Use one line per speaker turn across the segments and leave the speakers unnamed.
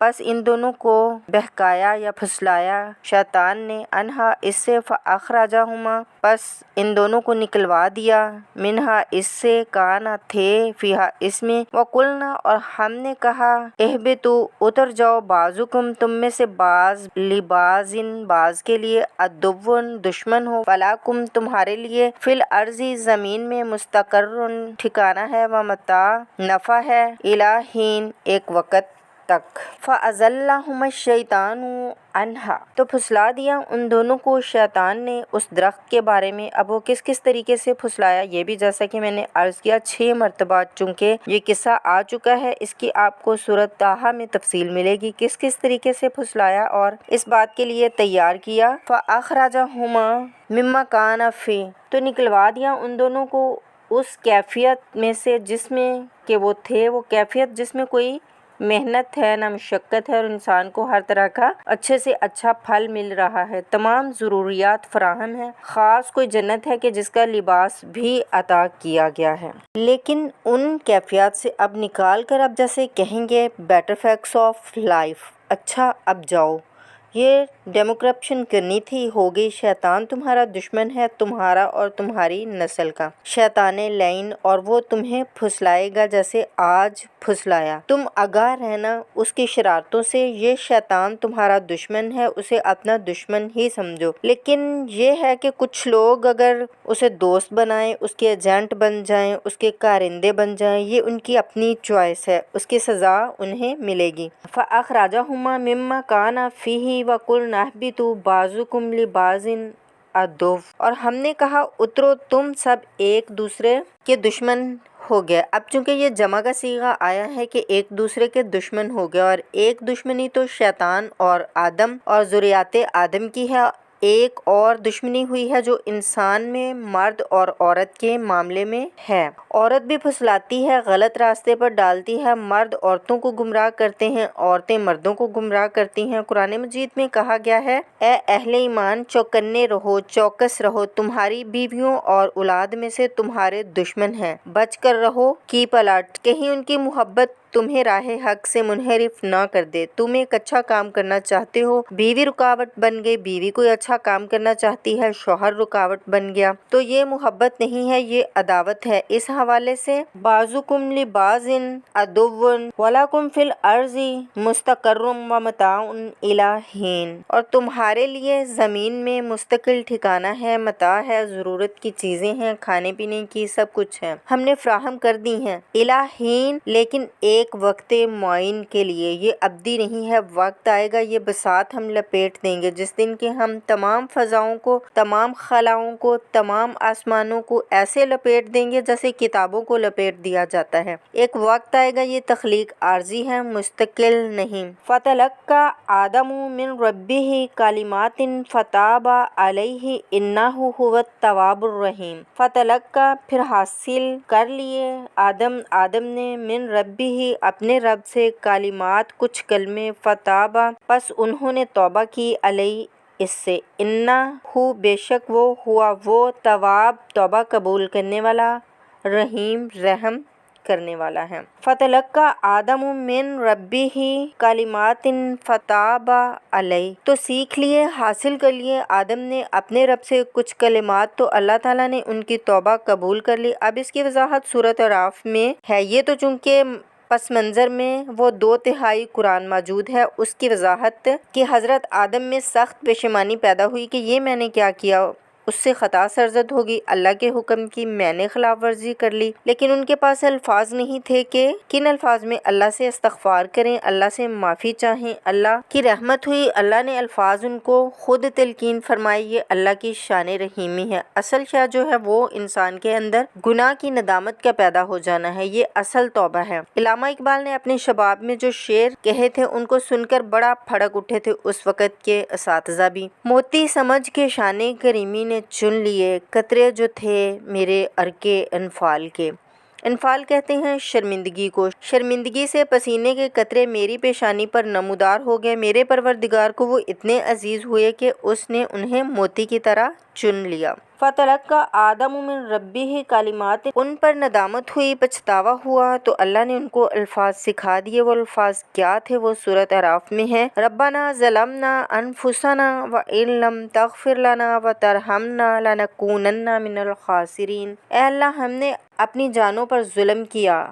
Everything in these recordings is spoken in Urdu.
پس ان دونوں کو بہکایا یا پھسلایا شیطان نے، انہا اس سے، فاخرجہما پس ان دونوں کو نکلوا دیا، منہا اس سے، کانا تھے، فیہا اس میں، وقلنا اور ہم نے کہا، اہبتو اتر جاؤ، بعضکم تم میں سے بعض، لبعضن بعض کے لیے، عدون دشمن ہو، فلاکم تمہارے لیے، فی الارض زمین میں، مستقرن ٹھکانہ ہے، ومتاع نفع ہے، الی حین ایک وقت تک۔ فَأَزَلَّهُمَا الشَّيْطَانُ عَنْہَا تو پھسلا دیا ان دونوں کو شیطان نے اس درخت کے بارے میں۔ اب وہ کس کس طریقے سے پھسلایا، یہ بھی جیسا کہ میں نے عرض کیا 6 مرتبہ چونکہ یہ قصہ آ چکا ہے، اس کی آپ کو سورۃ طٰہٰ میں تفصیل ملے گی کس کس طریقے سے پھسلایا اور اس بات کے لیے تیار کیا۔ فَأَخْرَجَهُمَا مِمَّا كَانَ فِيهِ تو نکلوا دیا ان دونوں کو اس کیفیت میں سے جس میں کہ وہ تھے، وہ کیفیت جس میں کوئی محنت ہے، نہ مشقت ہے، اور انسان کو ہر طرح کا اچھے سے اچھا پھل مل رہا ہے، تمام ضروریات فراہم ہیں، خاص کوئی جنت ہے کہ جس کا لباس بھی عطا کیا گیا ہے۔ لیکن ان کیفیات سے اب نکال کر اب جیسے کہیں گے بیٹر فیکٹس آف لائف، اچھا اب جاؤ، یہ ڈیمو کرپشن کرنی تھی، ہو گئی، شیطان تمہارا دشمن ہے، تمہارا اور تمہاری نسل کا، شیطان لعین، اور وہ تمہیں پھسلائے گا جیسے آج پھسلایا، تم آگاہ رہنا اس کی شرارتوں سے، یہ شیطان تمہارا دشمن ہے، اسے اپنا دشمن ہی سمجھو۔ لیکن یہ ہے کہ کچھ لوگ اگر اسے دوست بنائیں، اس کے ایجنٹ بن جائیں، اس کے کارندے بن جائیں، یہ ان کی اپنی چوائس ہے، اس کی سزا انہیں ملے گی۔ فَأَخْرَجَهُمَا مِمَّا كَانَ فِيهِ وَقُلْنَا اهْبِطُوا بَعْضُكُمْ لِبَعْضٍ عَدُوٌّ اور ہم نے کہا اترو تم سب ایک دوسرے کے دشمن ہو گئے۔ اب چونکہ یہ جمع کا صیغہ آیا ہے کہ ایک دوسرے کے دشمن ہو گئے، اور ایک دشمنی تو شیطان اور آدم اور ذریات آدم کی ہے، ایک اور دشمنی ہوئی ہے جو انسان میں مرد اور عورت کے معاملے میں ہے۔ عورت بھی پھسلاتی ہے، غلط راستے پر ڈالتی ہے، مرد عورتوں کو گمراہ کرتے ہیں، عورتیں مردوں کو گمراہ کرتی ہیں۔ قرآن مجید میں کہا گیا ہے، اے اہل ایمان چوکنے رہو، چوکس رہو، تمہاری بیویوں اور اولاد میں سے تمہارے دشمن ہیں، بچ کر رہو، کیپ الرٹ، کہیں ان کی محبت تمہیں راہ حق سے منحرف نہ کر دے۔ تم ایک اچھا کام کرنا چاہتے ہو، بیوی رکاوٹ بن گئی، بیوی کوئی اچھا کام کرنا چاہتی ہے، شوہر رکاوٹ بن گیا، تو یہ محبت نہیں ہے، یہ عداوت ہے۔ اس حوالے سے بعضکم لبعض عدو ولکم فی الارض مستقر ومتاع الی حین اور تمہارے لیے زمین میں مستقل ٹھکانہ ہے، متاع ہے، ضرورت کی چیزیں ہیں، کھانے پینے کی سب کچھ ہے، ہم نے فراہم کر دی ہیں، الی حین لیکن ایک وقت معین کے لیے، یہ ابدی نہیں ہے، وقت آئے گا یہ بساط ہم لپیٹ دیں گے، جس دن کہ ہم تمام فضاؤں کو، تمام خلاؤں کو، تمام آسمانوں کو ایسے لپیٹ دیں گے جیسے کتابوں کو لپیٹ دیا جاتا ہے۔ ایک وقت آئے گا، یہ تخلیق عارضی ہے، مستقل نہیں۔ فَتَلَقَّىٰ آدَمُ مِن رَبِّهِ كَلِمَاتٍ فَتَابَ عَلَيْهِ إِنَّهُ هُوَ التَّوَّابُ الرَّحِيمُ فَتَلَقَّىٰ پھر حاصل کر لیے آدم نے، من ربہ اپنے رب سے، کلمات کچھ کلمے، فتاب پس انہوں نے توبہ کی، علیہ اس سے، انہ بے شک وہ، ہوا وہ، تواب توبہ قبول کرنے والا، رحیم رحم کرنے والا ہے۔ فَتَلَقَّىٰ آدَمُ مِن رَبِّهِ كَلِمَاتٍ فَتَابَ عَلَيْهِ تو سیکھ لیے، حاصل کر لیے آدم نے اپنے رب سے کچھ کلمات، تو اللہ تعالیٰ نے ان کی توبہ قبول کر لی۔ اب اس کی وضاحت سورۃ اعراف میں ہے، یہ تو چونکہ پس منظر میں وہ 2/3 قرآن موجود ہے، اس کی وضاحت کہ حضرت آدم میں سخت پشیمانی پیدا ہوئی کہ یہ میں نے کیا کیا، اس سے خطا سرزد ہوگی، اللہ کے حکم کی میں نے خلاف ورزی کر لی، لیکن ان کے پاس الفاظ نہیں تھے کہ کن الفاظ میں اللہ سے استغفار کریں، اللہ سے معافی چاہیں۔ اللہ کی رحمت ہوئی، اللہ نے الفاظ ان کو خود تلقین فرمائی، یہ اللہ کی شان رحیمی ہے۔ اصل شے جو ہے وہ انسان کے اندر گناہ کی ندامت کا پیدا ہو جانا ہے، یہ اصل توبہ ہے۔ علامہ اقبال نے اپنے شباب میں جو شعر کہے تھے ان کو سن کر بڑا پھڑک اٹھے تھے اس وقت کے اساتذہ بھی۔ موتی سمجھ کے شان کریمی نے چن لیے، قطرے جو تھے میرے ارکے انفال کے۔ انفال کہتے ہیں شرمندگی کو، شرمندگی سے پسینے کے قطرے میری پیشانی پر نمودار ہو گئے، میرے پروردگار کو وہ اتنے عزیز ہوئے کہ اس نے انہیں موتی کی طرح چن لیا۔ فتلقى آدم من ربه کلمات، ان پر ندامت ہوئی، پچھتاوا ہوا تو اللہ نے ان کو الفاظ سکھا دیے۔ وہ الفاظ کیا تھے؟ وہ سورۃ اعراف میں ہے، ربنا ظلمنا انفسنا وان لم تغفر لنا وترحمنا لنکونن من الخاسرین۔ اے اللہ، ہم نے اپنی جانوں پر ظلم کیا،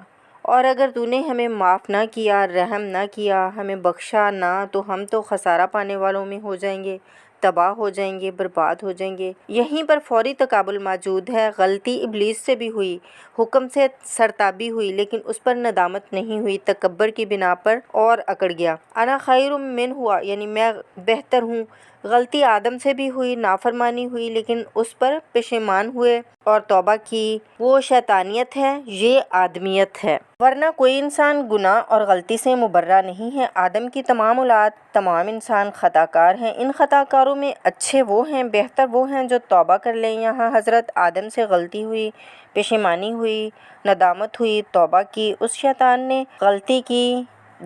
اور اگر تو نے ہمیں معاف نہ کیا، رحم نہ کیا، ہمیں بخشا نہ، تو ہم تو خسارہ پانے والوں میں ہو جائیں گے، تباہ ہو جائیں گے، برباد ہو جائیں گے۔ یہیں پر فوری تقابل موجود ہے۔ غلطی ابلیس سے بھی ہوئی، حکم سے سرتابی ہوئی، لیکن اس پر ندامت نہیں ہوئی، تکبر کی بنا پر اور اکڑ گیا۔ انا خیر منہ، یعنی میں بہتر ہوں۔ غلطی آدم سے بھی ہوئی، نافرمانی ہوئی، لیکن اس پر پشیمان ہوئے اور توبہ کی۔ وہ شیطانیت ہے، یہ آدمیت ہے، ورنہ کوئی انسان گناہ اور غلطی سے مبرہ نہیں ہے۔ آدم کی تمام اولاد، تمام انسان خطا کار ہیں۔ ان خطا کاروں میں اچھے وہ ہیں، بہتر وہ ہیں جو توبہ کر لیں۔ یہاں حضرت آدم سے غلطی ہوئی، پشیمانی ہوئی، ندامت ہوئی، توبہ کی۔ اس شیطان نے غلطی کی،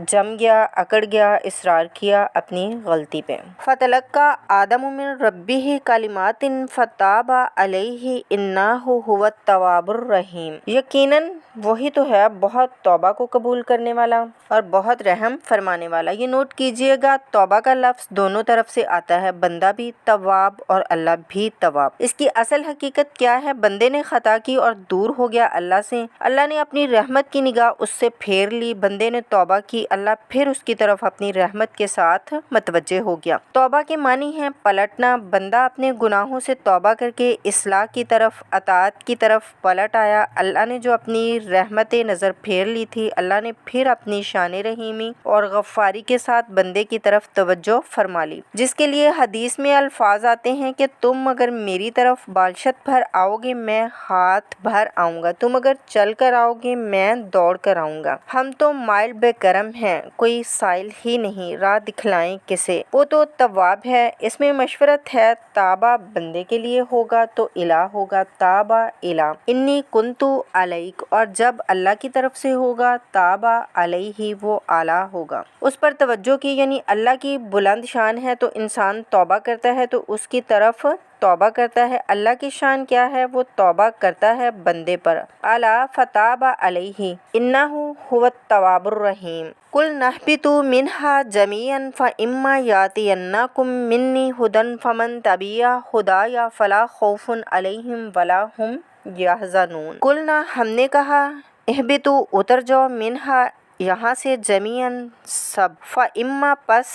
جم گیا، اکڑ گیا، اصرار کیا اپنی غلطی پہ۔ فَتَلَقَّى آدَمُ مِن رَبِّهِ كَلِمَاتٍ فَتَابَ عَلَيْهِ إِنَّهُ هُوَ التَّوَّابُ الرَّحِيمُ۔ یقیناً وہی تو ہے بہت توبہ کو قبول کرنے والا اور بہت رحم فرمانے والا۔ یہ نوٹ کیجئے گا، توبہ کا لفظ دونوں طرف سے آتا ہے، بندہ بھی تواب اور اللہ بھی تواب۔ اس کی اصل حقیقت کیا ہے؟ بندے نے خطا کی اور دور ہو گیا اللہ سے، اللہ نے اپنی رحمت کی نگاہ اس سے پھیر لی۔ بندے نے توبہ کی، اللہ پھر اس کی طرف اپنی رحمت کے ساتھ متوجہ ہو گیا۔ توبہ کے معنی ہے پلٹنا۔ بندہ اپنے گناہوں سے توبہ کر کے اصلاح کی طرف، اطاعت کی طرف پلٹ آیا۔ اللہ نے جو اپنی رحمت نظر پھیر لی تھی، اللہ نے پھر اپنی شان رحیمی اور غفاری کے ساتھ بندے کی طرف توجہ فرما لی، جس کے لیے حدیث میں الفاظ آتے ہیں کہ تم اگر میری طرف بالشت بھر آؤ گے، میں ہاتھ بھر آؤں گا، تم اگر چل کر آؤ گے، میں دوڑ کر آؤں گا۔ ہم تو مائل بے کرم ہیں، کوئی سائل ہی نہیں، راہ دکھلائیں کسے؟ وہ تو تواب ہے۔ اس میں مشورت ہے، تابہ بندے کے لیے ہوگا تو الہ ہوگا، تابہ الہ انی کنتو علیک، اور جب اللہ کی طرف سے ہوگا تابہ علیہ، وہ اعلیٰ ہوگا۔ اس پر توجہ کی، یعنی اللہ کی بلند شان ہے تو انسان توبہ کرتا ہے تو اس کی طرف توبہ کرتا ہے۔ اللہ کی شان کیا ہے؟ وہ توبہ کرتا ہے بندے پر۔ الا فتاب علیہ انہ هو التواب الرحیم۔ قلنا اہبطوا منہا جمیعا فاما یاتینکم منی ھدی فمن تبع ھدای فلا خوف علیہم ولا ھم یحزنون۔ قلنا، ہم نے کہا، اہبطوا اتر جاؤ، منہا یہاں سے، جمیعا سب، فاما پس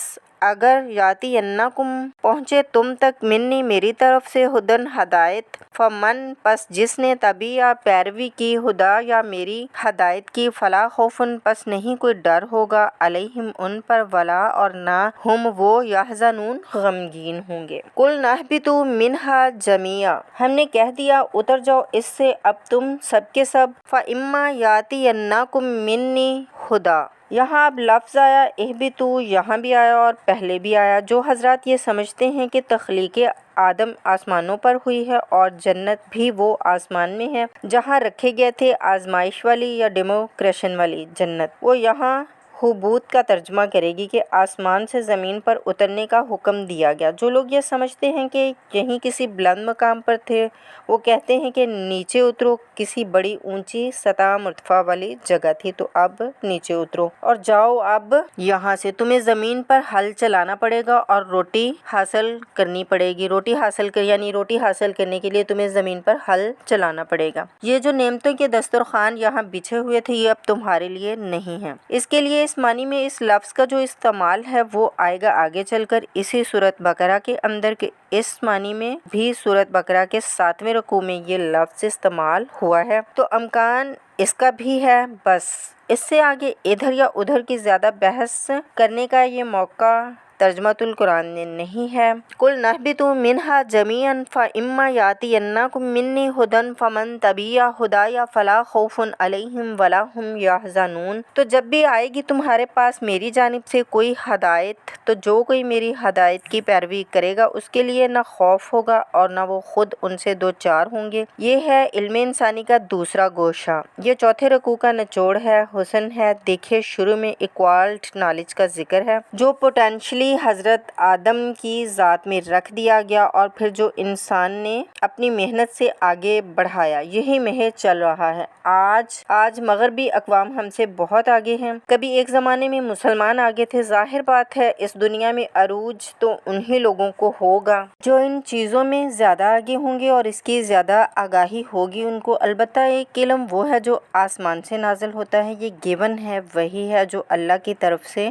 اگر، یاتینکم پہنچے تم تک، منی میری طرف سے، ھدی ہدایت، فمن پس جس نے، تبع پیروی کی، ھدای میری ہدایت کی، فلا خوف پس نہیں کوئی ڈر ہوگا، علیہم ان پر، ولا اور نہ، ہم وہ، یحزنون غمگین ہوں گے۔ قلنا اہبطوا منہا جمیعا، ہم نے کہہ دیا اتر جاؤ اس سے اب تم سب کے سب، فاما یاتینکم منی ھدی، یہاں اب لفظ آیا اہبطوا، یہاں بھی آیا اور پہلے بھی آیا۔ جو حضرات یہ سمجھتے ہیں کہ تخلیق آدم آسمانوں پر ہوئی ہے اور جنت بھی وہ آسمان میں ہے جہاں رکھے گئے تھے، آزمائش والی یا ڈیموکریشن والی جنت، وہ یہاں حبوط کا ترجمہ کرے گی کہ آسمان سے زمین پر اترنے کا حکم دیا گیا۔ جو لوگ یہ سمجھتے ہیں کہ یہیں کسی بلند مقام پر تھے، وہ کہتے ہیں کہ نیچے اترو، کسی بڑی اونچی سطح مرتفع والی جگہ تھی تو اب نیچے اترو اور جاؤ، اب یہاں سے تمہیں زمین پر ہل چلانا پڑے گا اور روٹی حاصل کرنی پڑے گی۔ روٹی حاصل کرنے کے لیے تمہیں زمین پر ہل چلانا پڑے گا۔ یہ جو نعمتوں کے دسترخوان یہاں بچھے ہوئے تھے، یہ اب تمہارے لیے نہیں ہیں۔ اس کے لیے اس معنی میں اس لفظ کا جو استعمال ہے وہ آئے گا آگے چل کر اسی سورۃ بقرہ کے اندر، کہ اس معنی میں بھی سورۃ بقرہ کے 7ویں رکوع میں یہ لفظ استعمال ہوا ہے، تو امکان اس کا بھی ہے۔ بس اس سے آگے ادھر یا ادھر کی زیادہ بحث کرنے کا یہ موقع ترجمۃ القرآن نے نہیں ہے۔ قلنا اہبطوا منہا جمیعا فاما یاتینکم منی ھدی فمن تبع ھدای فلا خوف علیہم ولا ھم یحزنون۔ تو جب بھی آئے گی تمہارے پاس میری جانب سے کوئی ہدایت، تو جو کوئی میری ہدایت کی پیروی کرے گا اس کے لیے نہ خوف ہوگا اور نہ وہ خود ان سے دوچار ہوں گے۔ یہ ہے علم انسانی کا دوسرا گوشہ۔ یہ چوتھے رکوع کا نچوڑ ہے، حسن ہے۔ دیکھیے شروع میں ایکوالٹ نالج کا ذکر ہے جو پوٹینشلی ہی حضرت آدم کی ذات میں رکھ دیا گیا اور پھر جو انسان نے اپنی محنت سے آگے بڑھایا یہی محض چل رہا ہے۔ آج مغربی اقوام ہم سے بہت آگے ہیں۔ کبھی ایک زمانے میں مسلمان آگے تھے۔ ظاہر بات ہے اس دنیا میں عروج تو انہی لوگوں کو ہوگا جو ان چیزوں میں زیادہ آگے ہوں گے اور اس کی زیادہ آگاہی ہوگی ان کو۔ البتہ ایک علم وہ ہے جو آسمان سے نازل ہوتا ہے، یہ گیون ہے، وہی ہے جو اللہ کی طرف سے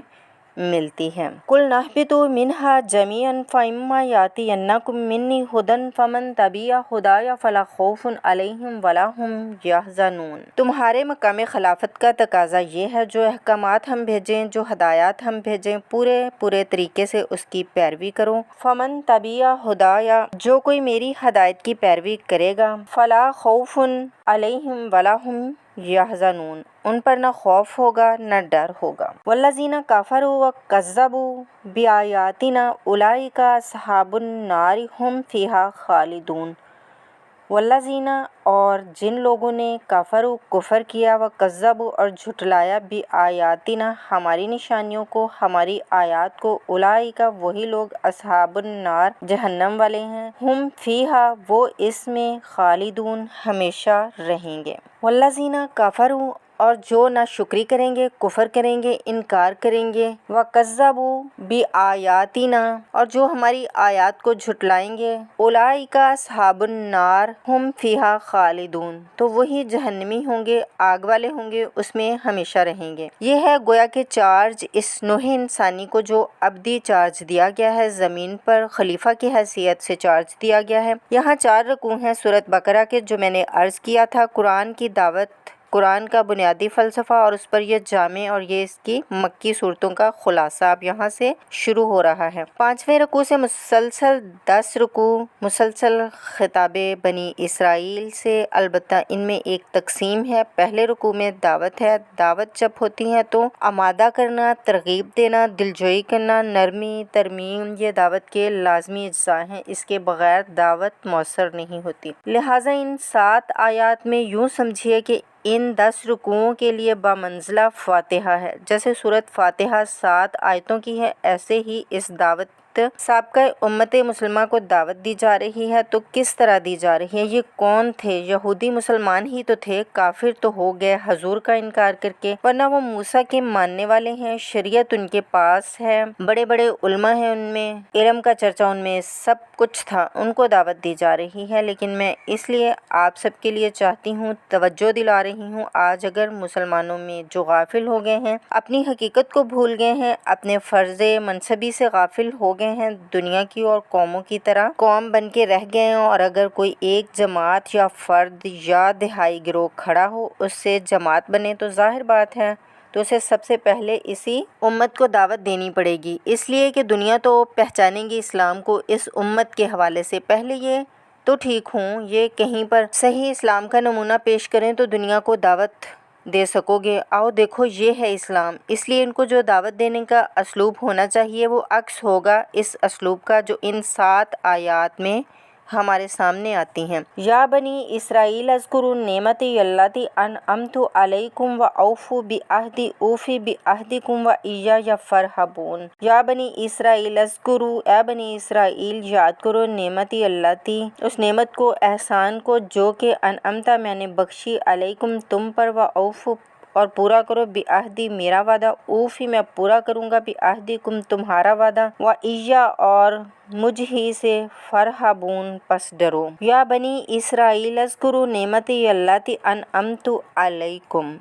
ملتی ہے۔ قُلْ اهْبِطُوا مِنْهَا جَمِيعًا فَإِمَّا يَأْتِيَنَّكُم مِّنِّي هُدًى فَمَن تَبِعَ هُدَايَ فَلَا خَوْفٌ عَلَيْهِمْ وَلَا هُمْ يَحْزَنُونَ۔ تمہارے مقام خلافت کا تقاضا یہ ہے جو احکامات ہم بھیجیں، جو ہدایات ہم بھیجیں، پورے طریقے سے اس کی پیروی کرو۔ فَمَن تَبِعَ هُدَايَ، جو کوئی میری ہدایت کی پیروی کرے گا، فَلَا خَوْفٌ عَلَيْهِمْ وَلَا هُمْ يَحْزَنُونَ، ان پر نہ خوف ہوگا نہ ڈر ہوگا۔ وَالَّذِينَ كَفَرُوا وَكَذَّبُوا بِآيَاتِنَا أُولَٰئِكَ أَصْحَابُ النَّارِ هُمْ فِيهَا خَالِدُونَ۔ والذین، اور جن لوگوں نے کفروا، کفر کیا، وکذبوا، اور جھٹلایا، بآیاتنا، ہماری نشانیوں کو، ہماری آیات کو، اولئک، وہی لوگ، اصحاب النار، جہنم والے ہیں، ہم فیہا، وہ اس میں، خالدون، ہمیشہ رہیں گے۔ والذین کفروا، اور جو نہ شکری کریں گے، کفر کریں گے، انکار کریں گے، وکذبوا بآیاتنا، اور جو ہماری آیات کو جھٹلائیں گے، اولئک اصحاب النار ہم فیہا خالدون، تو وہی جہنمی ہوں گے، آگ والے ہوں گے، اس میں ہمیشہ رہیں گے۔ یہ ہے گویا کہ چارج اس نوع انسانی کو جو ابدی چارج دیا گیا ہے، زمین پر خلیفہ کی حیثیت سے چارج دیا گیا ہے۔ یہاں 4 رکوع ہیں سورۃ بقرہ کے، جو میں نے عرض کیا تھا، قرآن کی دعوت، قرآن کا بنیادی فلسفہ، اور اس پر یہ جامع اور یہ اس کی مکی صورتوں کا خلاصہ اب یہاں سے شروع ہو رہا ہے۔ 5ویں رکوع سے مسلسل 10 رکوع مسلسل خطاب بنی اسرائیل سے، البتہ ان میں ایک تقسیم ہے۔ پہلے رکوع میں دعوت ہے۔ دعوت جب ہوتی ہے تو آمادہ کرنا، ترغیب دینا، دلجوئی کرنا، نرمی، ترمیم، یہ دعوت کے لازمی اجزاء ہیں، اس کے بغیر دعوت مؤثر نہیں ہوتی۔ لہٰذا ان 7 آیات میں یوں سمجھیے کہ ان 10 رکوعوں کے لیے بمنزلہ فاتحہ ہے۔ جیسے سورۃ فاتحہ 7 آیتوں کی ہے، ایسے ہی اس دعوت سابقہ امت مسلمہ کو دعوت دی جا رہی ہے۔ تو کس طرح دی جا رہی ہے؟ یہ کون تھے؟ یہودی مسلمان ہی تو تھے، کافر تو ہو گئے حضور کا انکار کر کے، ورنہ وہ موسیٰ کے ماننے والے ہیں، شریعت ان کے پاس ہے، بڑے بڑے علماء ہیں، ان میں علم کا چرچا، ان میں سب کچھ تھا، ان کو دعوت دی جا رہی ہے۔ لیکن میں اس لیے آپ سب کے لیے چاہتی ہوں، توجہ دلا رہی ہوں، آج اگر مسلمانوں میں جو غافل ہو گئے ہیں، اپنی حقیقت کو بھول گئے ہیں، اپنے فرض منصبی سے غافل ہو گئے ہیں، دنیا کی اور قوموں کی طرح قوم بن کے رہ گئے ہیں، اور اگر کوئی ایک جماعت یا فرد یا دہائی گروہ کھڑا ہو اس سے جماعت بنے، تو ظاہر بات ہے تو اسے سب سے پہلے اسی امت کو دعوت دینی پڑے گی، اس لیے کہ دنیا تو پہچانیں گی اسلام کو اس امت کے حوالے سے۔ پہلے یہ تو ٹھیک ہوں، یہ کہیں پر صحیح اسلام کا نمونہ پیش کریں تو دنیا کو دعوت دے سکو گے، آؤ دیکھو یہ ہے اسلام۔ اس لیے ان کو جو دعوت دینے کا اسلوب ہونا چاہیے وہ عکس ہوگا اس اسلوب کا جو ان 7 آیات میں ہمارے سامنے آتی ہیں۔ یا بنی اسرائیل اذکروا نعمتی التی انعمت علیکم واوفوا بعہدی اوفی بعہدکم وایای فارہبون۔ یا بنی اسرائیل اذکروا، اے بنی اسرائیل یاد کرو، نعمتی التی، اس نعمت کو، احسان کو، جو کہ انعمت، میں نے بخشی، علیکم، تم پر، واوفوا، اور پورا کرو، بعہدی، میرا وعدہ، اوفی، میں پورا کروں گا، بعہدکم، تمہارا وعدہ، وایای، اور مجھ ہی سے، فارہبون، پس ڈرو۔ یا بنی اسرائیل اذکروا نعمتی التی انعمت علیکم،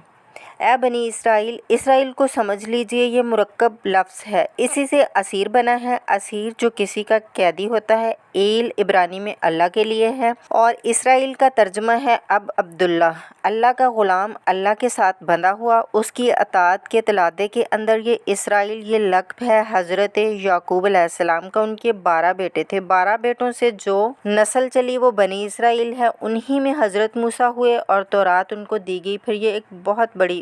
اے بنی اسرائیل، اسرائیل کو سمجھ لیجئے، یہ مرکب لفظ ہے، اسی سے اسیر بنا ہے۔ اسیر جو کسی کا قیدی ہوتا ہے، ایل عبرانی میں اللہ کے لیے ہے، اور اسرائیل کا ترجمہ ہے اب عبداللہ، اللہ کا غلام، اللہ کے ساتھ بندھا ہوا، اس کی اطاعت کے تلادے کے اندر۔ یہ اسرائیل یہ لقب ہے حضرت یعقوب علیہ السلام کا، ان کے 12 بیٹے تھے، 12 بیٹوں سے جو نسل چلی وہ بنی اسرائیل ہے، انہی میں حضرت موسیٰ ہوئے اور تورات ان کو دی گئی۔ پھر یہ ایک بہت بڑی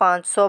500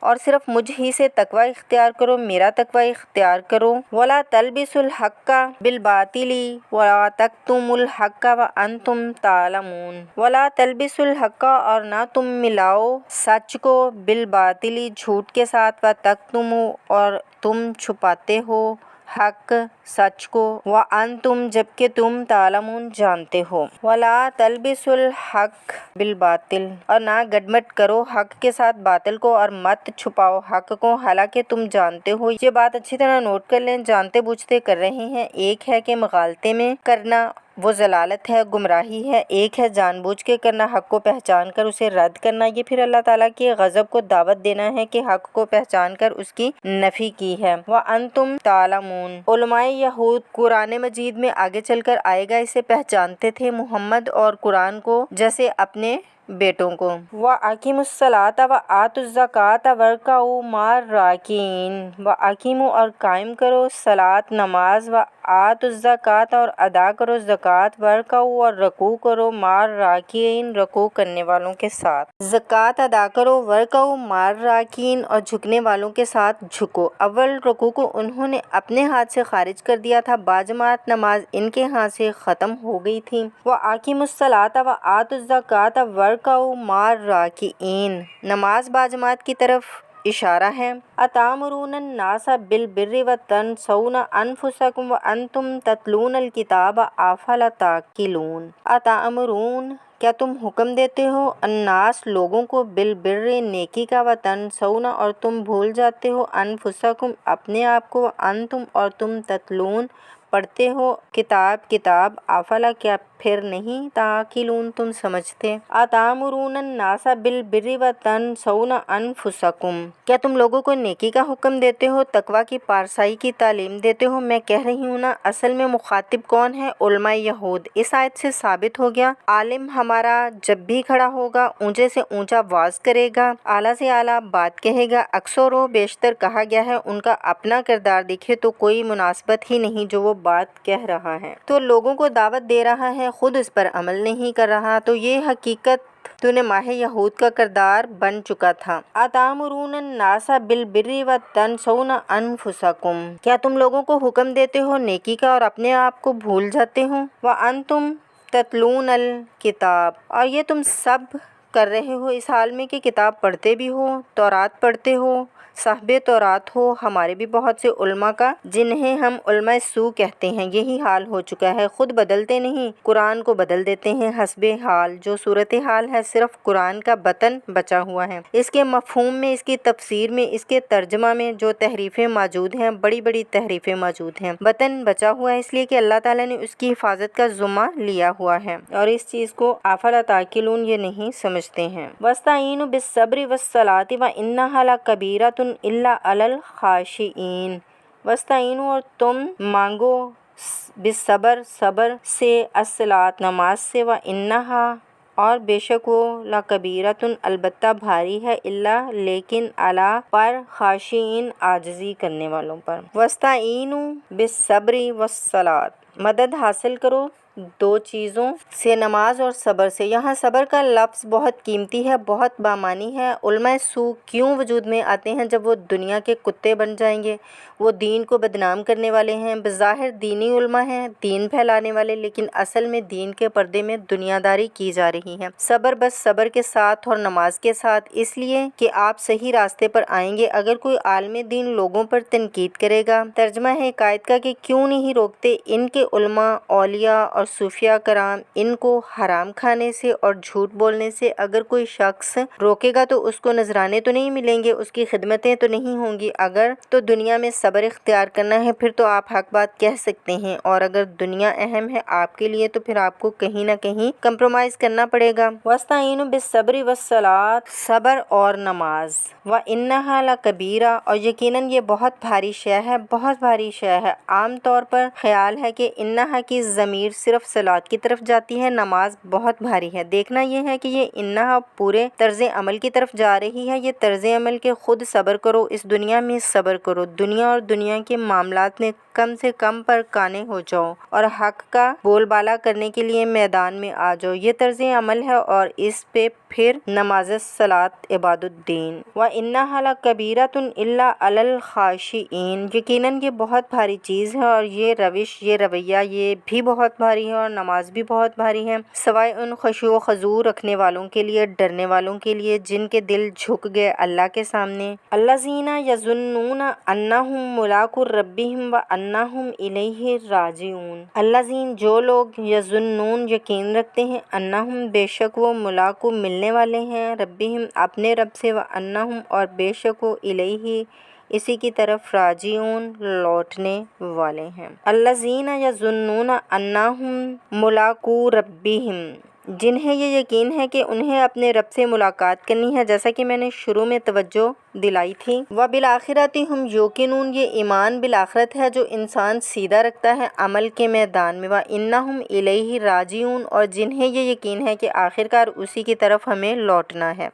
اور صرف مجھ ہی سے تقوی اختیار کرو، میرا تقوی اختیار کرو۔ ولا تلبسوا الحق بالباطل ولا تکتموا الحق وانتم تعلمون، ولا تلبسوا الحق، اور نہ تم ملاؤ سچ کو، بالباطل جھوٹ کے ساتھ، وتکتموا، اور تم چھپاتے ہو، حق سچ کو، وانتم جبکہ تم تعلمون جانتے ہو۔ ولا تلبسوا الحق بالباطل، اور نہ گڈمٹ کرو حق کے ساتھ باطل کو، اور مت چھپاؤ حق کو حالانکہ تم جانتے ہو۔ یہ بات اچھی طرح نوٹ کر لیں، جانتے بوجھتے کر رہے ہیں۔ ایک ہے کہ مغالطے میں کرنا وہ ضلالت ہے، گمراہی ہے، ایک ہے جان بوجھ کے کرنا، حق کو پہچان کر اسے رد کرنا، یہ پھر اللہ تعالیٰ کے غضب کو دعوت دینا ہے کہ حق کو پہچان کر اس کی نفی کی ہے۔ وَأَنْتُمْ تَعْلَمُونَ، علماء یہود قرآن مجید میں آگے چل کر آئے گا اسے پہچانتے تھے، محمد اور قرآن کو جیسے اپنے بیٹوں کو۔ وَأَقِیمُوا الصَّلَاةَ وَآتُوا الزَّکَاةَ وَارْکَعُوا مَعَ الرَّاکِعِینَ، وَأَقِیمُوا، اور قائم کرو، صلاۃ نماز، وَآتُوا الزَّکَاةَ، اور ادا کرو زکوٰۃ، وَارْکَعُوا، اور رکوع کرو، مَعَ الرَّاکِعِینَ، رکوع کرنے والوں کے ساتھ۔ زکوٰۃ ادا کرو، وَارْکَعُوا مَعَ الرَّاکِعِینَ، اور جھکنے والوں کے ساتھ جھکو۔ اول رکوع کو انہوں نے اپنے ہاتھ سے خارج کر دیا تھا، باجماعت نماز ان کے ہاتھ سے ختم ہو گئی تھی۔ وَأَقِیمُوا الصَّلَاةَ وَآتُوا الزَّکَاةَ وَارْکَعُوا مَعَ الرَّاکِعِینَ، نماز باجماعت کی طرف اشارہ ہے۔ أَتَأْمُرُونَ النَّاسَ بِالْبِرِّ وَتَنْسَوْنَ أَنفُسَکُم وَأَنتُم تَتْلُونَ الْکِتَابَ أَفَلَا تَعْقِلُونَ، أَتَأْمُرُونَ، کیا تم حکم دیتے ہو، الناس لوگوں کو، بالبر نیکی کا، وتنسون، اور تم بھول جاتے ہو، انفسکم اپنے آپ کو، وانتم، اور تم تتلون پڑھتے ہو، کتاب، افلا کیا پھر نہیں، تعقلون تم سمجھتے۔ اتامرون الناس بالبر وتنسون انفسکم، کیا تم لوگوں کو نیکی کا حکم دیتے ہو، تقوی کی پارسائی کی تعلیم دیتے ہو۔ میں کہہ رہی ہوں نا، اصل میں مخاطب کون ہے؟ علماء یہود۔ اس آیت سے ثابت ہو گیا عالم ہمارا جب بھی کھڑا ہوگا اونچے سے اونچا واز کرے گا، اعلیٰ سے اعلیٰ بات کہے گا، اکثر و بیشتر کہا گیا ہے ان کا اپنا کردار دکھے تو کوئی مناسبت ہی نہیں جو وہ بات کہہ رہا ہے، تو لوگوں کو دعوت دے رہا ہے، خود اس پر عمل نہیں کر رہا، تو یہ حقیقت تو نے ماہ یہود کا کردار بن چکا تھا۔ اتامرون الناس بالبر وتنسون انفسکم، کیا تم لوگوں کو حکم دیتے ہو نیکی کا اور اپنے آپ کو بھول جاتے ہو، وانتم تتلون الکتاب، اور یہ تم سب کر رہے ہو اس حال میں کہ کتاب پڑھتے بھی ہو، تورات پڑھتے ہو، صاحب تورات ہو۔ ہمارے بھی بہت سے علماء کا، جنہیں ہم علماء سو کہتے ہیں، یہی حال ہو چکا ہے، خود بدلتے نہیں، قرآن کو بدل دیتے ہیں حسب حال۔ جو صورتحال ہے صرف قرآن کا بطن بچا ہوا ہے، اس کے مفہوم میں، اس کی تفسیر میں، اس کے ترجمہ میں جو تحریفیں موجود ہیں، بڑی بڑی تحریفیں موجود ہیں، بطن بچا ہوا ہے اس لیے کہ اللہ تعالیٰ نے اس کی حفاظت کا ذمہ لیا ہوا ہے، اور اس چیز کو افلا تعقلون یہ نہیں سمجھتے ہیں۔ وَاسْتَعِینُوا بِالصَّبْرِ وَالصَّلَاةِ وَإِنَّهَا لَکَبِیرَۃٌ إِلَّا عَلَى الْخَاشِعِینَ، وَاسْتَعِینُوا، اور تم مانگو، بالصبر صبر سے، الصلاۃ نماز سے، وَإِنَّهَا، اور بے شک وہ، لَکَبِیرَۃٌ البتہ بھاری ہے، اللہ لیکن، علی پر، خاشعین عاجزی کرنے والوں پر۔ وَاسْتَعِینُوا بِالصَّبْرِ وَالصَّلَاةِ، مدد حاصل کرو دو چیزوں سے، نماز اور صبر سے۔ یہاں صبر کا لفظ بہت قیمتی ہے، بہت بامانی ہے۔ علماء سو کیوں وجود میں آتے ہیں جب وہ دنیا کے کتے بن جائیں گے؟ وہ دین کو بدنام کرنے والے ہیں، بظاہر دینی علماء ہیں، دین پھیلانے والے، لیکن اصل میں دین کے پردے میں دنیا داری کی جا رہی ہے۔ صبر بس صبر کے ساتھ اور نماز کے ساتھ، اس لیے کہ آپ صحیح راستے پر آئیں گے۔ اگر کوئی عالم دین لوگوں پر تنقید کرے گا، ترجمہ ہے ایک آیت کا کہ کیوں نہیں روکتے ان کے علماء، اولیاء اور صوفیاء کرام ان کو حرام کھانے سے اور جھوٹ بولنے سے، اگر کوئی شخص روکے گا تو اس کو نذرانے تو نہیں ملیں گے، اس کی خدمتیں تو نہیں ہوں گی۔ اگر تو دنیا میں صبر اختیار کرنا ہے پھر تو آپ حق بات کہہ سکتے ہیں، اور اگر دنیا اہم ہے آپ کے لیے تو پھر آپ کو کہیں نہ کہیں کمپرومائز کرنا پڑے گا۔ وَاسْتَعِینُوا بِالصَّبْرِ وَالصَّلَاةِ، صبر اور نماز، وَإِنَّهَا لَکَبِیرَۃٌ، اور یقیناً یہ بہت بھاری شے ہے، بہت بھاری شے ہے۔ عام طور پر خیال ہے کہ انہا کی ضمیر صرف طرف صلاۃ کی طرف جاتی ہے، نماز بہت بھاری ہے۔ دیکھنا یہ ہے کہ یہ انہا پورے طرز عمل کی طرف جا رہی ہے۔ یہ طرز عمل کے خود صبر کرو، اس دنیا میں صبر کرو، دنیا اور دنیا کے معاملات میں کم سے کم پر قانع ہو جاؤ اور حق کا بول بالا کرنے کے لیے میدان میں آ جاؤ۔ یہ طرز عمل ہے اور اس پہ پھر نماز صلاۃ عباد الدین۔ وَإِنَّهَا لَكَبِيرَةٌ إِلَّا عَلَى الْخَاشِعِينَ، یقیناً یہ بہت بھاری چیز ہے اور یہ روش، یہ رویہ، یہ بھی بہت بھاری ہے اور نماز بھی بہت بھاری ہے، سوائے ان خشوع و خضوع رکھنے والوں کے لیے، ڈرنے والوں کے لیے، جن کے دل جھک گئے اللہ کے سامنے۔ الَّذِينَ يَظُنُّونَ أَنَّهُم مُّلَاقُو رَبِّهِمْ وَأَنَّهُمْ إِلَيْهِ راجعون۔ الَّذِينَ جو لوگ یظنون یقین رکھتے ہیں، انہم بے شک وہ ملاقو ملنے والے ہیں، ربہم اپنے رب سے، وانہم اور بے شک وہ الیہ اسی کی طرف راجعون لوٹنے والے ہیں۔ الَّذِينَ يَظُنُّونَ أَنَّهُم مُّلَاقُو رَبِّهِمْ، جنہیں یہ یقین ہے کہ انہیں اپنے رب سے ملاقات کرنی ہے، جیسا کہ میں نے شروع میں توجہ دلائی تھی۔ وَبِالْآخِرَةِ هُمْ يُوقِنُونَ، یہ ایمان بالآخرت ہے جو انسان سیدھا رکھتا ہے عمل کے میدان میں۔ وَإِنَّهُمْ إِلَيْهِ راجعون، اور جنہیں یہ یقین ہے کہ آخرکار اسی کی طرف ہمیں لوٹنا ہے۔